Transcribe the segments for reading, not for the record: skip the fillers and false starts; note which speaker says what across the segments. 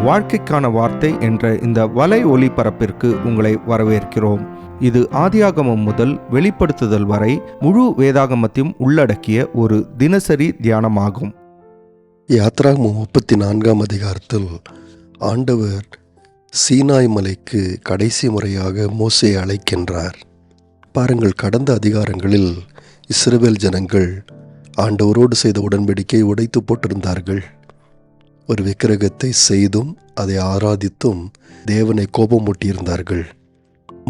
Speaker 1: வாழ்க்கைக்கான வார்த்தை என்ற இந்த வலை ஒளிபரப்பிற்கு உங்களை வரவேற்கிறோம். இது ஆதியாகமம் முதல் வெளிப்படுத்துதல் வரை முழு வேதாகமத்தையும் உள்ளடக்கிய ஒரு தினசரி தியானமாகும்.
Speaker 2: யாத்ராகமம் 34ஆம் அதிகாரத்தில் ஆண்டவர் சீனாய் மலைக்கு கடைசி முறையாக மோசேயை அழைக்கின்றார். பாருங்கள், கடந்த அதிகாரங்களில் இஸ்ரவேல் ஜனங்கள் ஆண்டவரோடு செய்த உடன்படிக்கையை உடைத்து போட்டிருந்தார்கள். ஒரு விக்கிரகத்தை செய்தும் அதை ஆராதித்தும் தேவனை கோபமூட்டியிருந்தார்கள்.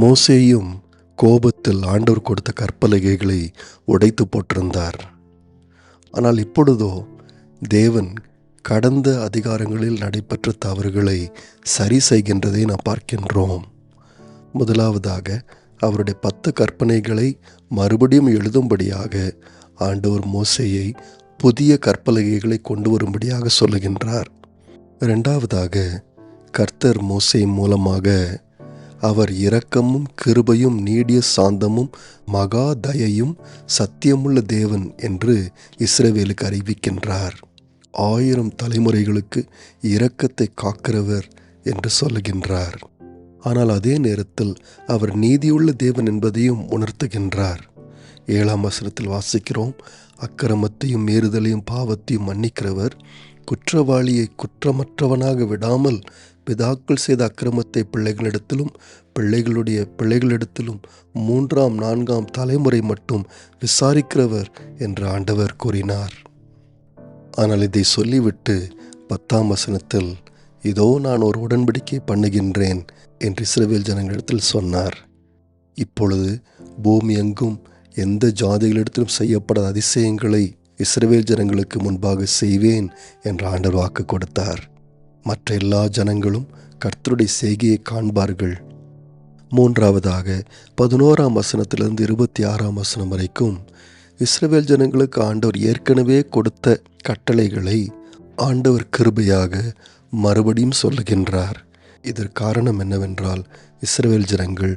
Speaker 2: மோசேயும் கோபத்தில் ஆண்டவர் கொடுத்த கற்பலகைகளை உடைத்து போட்டிருந்தார். ஆனால் இப்பொழுதோ தேவன் கடந்த அதிகாரங்களில் நடைபெற்ற தவறுகளை சரி செய்கின்றதை நாம் பார்க்கின்றோம். முதலாவதாக அவருடைய 10 கற்பனைகளை மறுபடியும் எழுதும்படியாக ஆண்டவர் மோசேயை புதிய கற்பலகைகளை கொண்டு வரும்படியாக சொல்லுகின்றார். இரண்டாவதாக கர்த்தர் மோசே மூலமாக அவர் இரக்கமும் கிருபையும் நீடிய சாந்தமும் மகா தயையும் சத்தியமுள்ள தேவன் என்று இஸ்ரவேலுக்கு அறிவிக்கின்றார். 1000 தலைமுறைகளுக்கு இரக்கத்தை காக்கிறவர் என்று சொல்லுகின்றார். ஆனால் அதே நேரத்தில் அவர் நீதியுள்ள தேவன் என்பதையும் உணர்த்துகின்றார். 7ஆம் வசனத்தில் வாசிக்கிறோம், அக்கிரமத்தையும் மீறுதலையும் பாவத்தையும் மன்னிக்கிறவர், குற்றவாளியை குற்றமற்றவனாக விடாமல் பிதாக்கள் செய்த அக்கிரமத்தை பிள்ளைகளிடத்திலும் பிள்ளைகளுடைய பிள்ளைகளிடத்திலும் 3ஆம் 4ஆம் தலைமுறை மட்டும் விசாரிக்கிறவர் என்று ஆண்டவர் கூறினார். ஆனால் இதை சொல்லிவிட்டு 10ஆம் வசனத்தில் இதோ நான் ஒரு உடன்படிக்கை பண்ணுகின்றேன் என்று இஸ்ரவேல் ஜனங்களிடத்தில் சொன்னார். இப்பொழுது பூமி எங்கும் எந்த ஜாதிகளிடத்திலும் செய்யப்படாத அதிசயங்களை இஸ்ரவேல் ஜனங்களுக்கு முன்பாக செய்வேன் என்று ஆண்டவர் வாக்கு கொடுத்தார். மற்ற எல்லா ஜனங்களும் கர்த்தருடைய செய்கையை காண்பார்கள். மூன்றாவதாக 11ஆம் வசனத்திலிருந்து 26ஆம் வசனம் வரைக்கும் இஸ்ரவேல் ஜனங்களுக்கு ஆண்டவர் ஏற்கனவே கொடுத்த கட்டளைகளை ஆண்டவர் கிருபையாக மறுபடியும் சொல்லுகின்றார். இதற்கு காரணம் என்னவென்றால், இஸ்ரவேல் ஜனங்கள்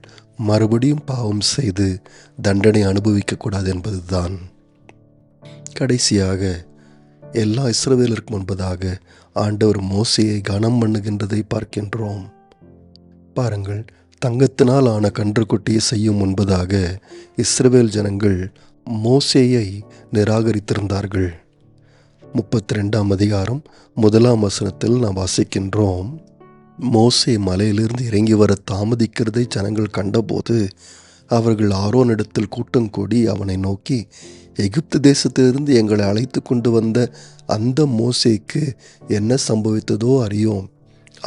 Speaker 2: மறுபடியும் பாவம் செய்து தண்டனை அனுபவிக்கக்கூடாது என்பதுதான். கடைசியாக எல்லா இஸ்ரவேலருக்கு முன்பதாக ஆண்டவர் மோசேயை கனம் பண்ணுகின்றதை பார்க்கின்றோம். பாருங்கள், தங்கத்தினால் ஆன கன்றுக்குட்டியை செய்யும் முன்பதாக இஸ்ரவேல் ஜனங்கள் மோசேயை நிராகரித்திருந்தார்கள். 32ஆம் அதிகாரம் 1ஆம் வசனத்தில் நாம் வாசிக்கின்றோம், மோசே மலையிலிருந்து இறங்கி வர தாமதிக்கிறதை ஜனங்கள் கண்டபோது அவர்கள் ஆரோனிடத்தில் கூட்டம் கூடி அவனை நோக்கி, எகிப்து தேசத்திலிருந்து எங்களை அழைத்து கொண்டு வந்த அந்த மோசேக்கு என்ன சம்பவித்ததோ அறியோம்.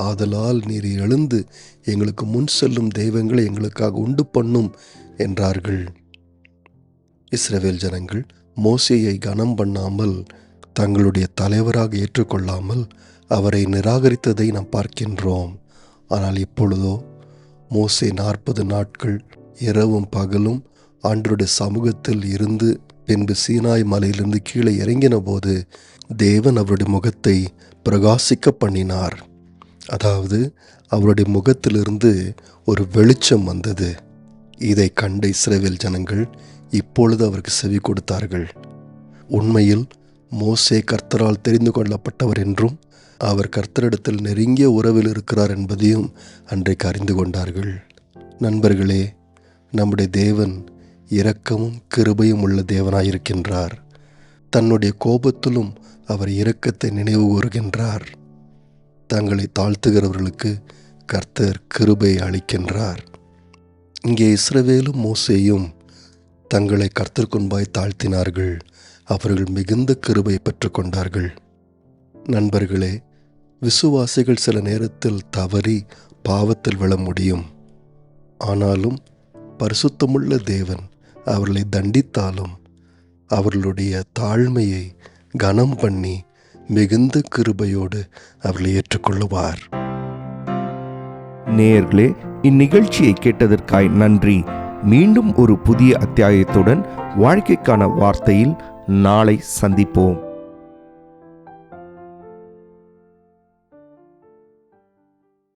Speaker 2: ஆதலால் நீர் எழுந்து எங்களுக்கு முன் செல்லும் தெய்வங்களை எங்களுக்காக உண்டு பண்ணும் என்றார்கள். இஸ்ரவேல் ஜனங்கள் மோசேயை கனம் பண்ணாமல் தங்களுடைய தலைவராக ஏற்றுக்கொள்ளாமல் அவரை நிராகரித்ததை நாம் பார்க்கின்றோம். ஆனால் இப்பொழுதோ மோசே 40 நாட்கள் இரவும் பகலும் ஆண்டவருடைய சமூகத்தில் இருந்து பின்பு சீனாய் மலையிலிருந்து கீழே இறங்கின போது தேவன் அவருடைய முகத்தை பிரகாசிக்க பண்ணினார். அதாவது அவருடைய முகத்திலிருந்து ஒரு வெளிச்சம் வந்தது. இதை கண்ட இஸ்ரவேல் ஜனங்கள் இப்பொழுது அவருக்கு செவி கொடுத்தார்கள். உண்மையில் மோசே கர்த்தரால் தெரிந்து கொள்ளப்பட்டவர் என்றும் அவர் கர்த்தரிடத்தில் நெருங்கிய உறவில் இருக்கிறார் என்பதையும் அன்றைக்கு அறிந்து கொண்டார்கள். நண்பர்களே, நம்முடைய தேவன் இரக்கமும் கிருபையும் உள்ள தேவனாயிருக்கின்றார். தன்னுடைய கோபத்திலும் அவர் இரக்கத்தை நினைவு கூறுகின்றார். தங்களை தாழ்த்துகிறவர்களுக்கு கர்த்தர் கிருபை அளிக்கின்றார். இங்கே இஸ்ரவேலும் மோசேயும் தங்களை கர்த்தருக்குன்பாய் தாழ்த்தினார்கள். அவர்கள் மிகுந்த கிருபை பெற்றுக்கொண்டார்கள். நண்பர்களே, விசுவாசிகள் சில நேரத்தில் தவறி பாவத்தில் விழ முடியும். ஆனாலும் பரிசுத்தமுள்ள தேவன் அவர்களை தண்டித்தாலும் அவர்களுடைய தாழ்மையை கனம் பண்ணி மிகுந்த கிருபையோடு அவர்களை ஏற்றுக்கொள்ளுவார்.
Speaker 1: நேயர்களே, இந்நிகழ்ச்சியை கேட்டதற்காய் நன்றி. மீண்டும் ஒரு புதிய அத்தியாயத்துடன் வாழ்க்கைக்கான வார்த்தையில் நாளை சந்திப்போம்.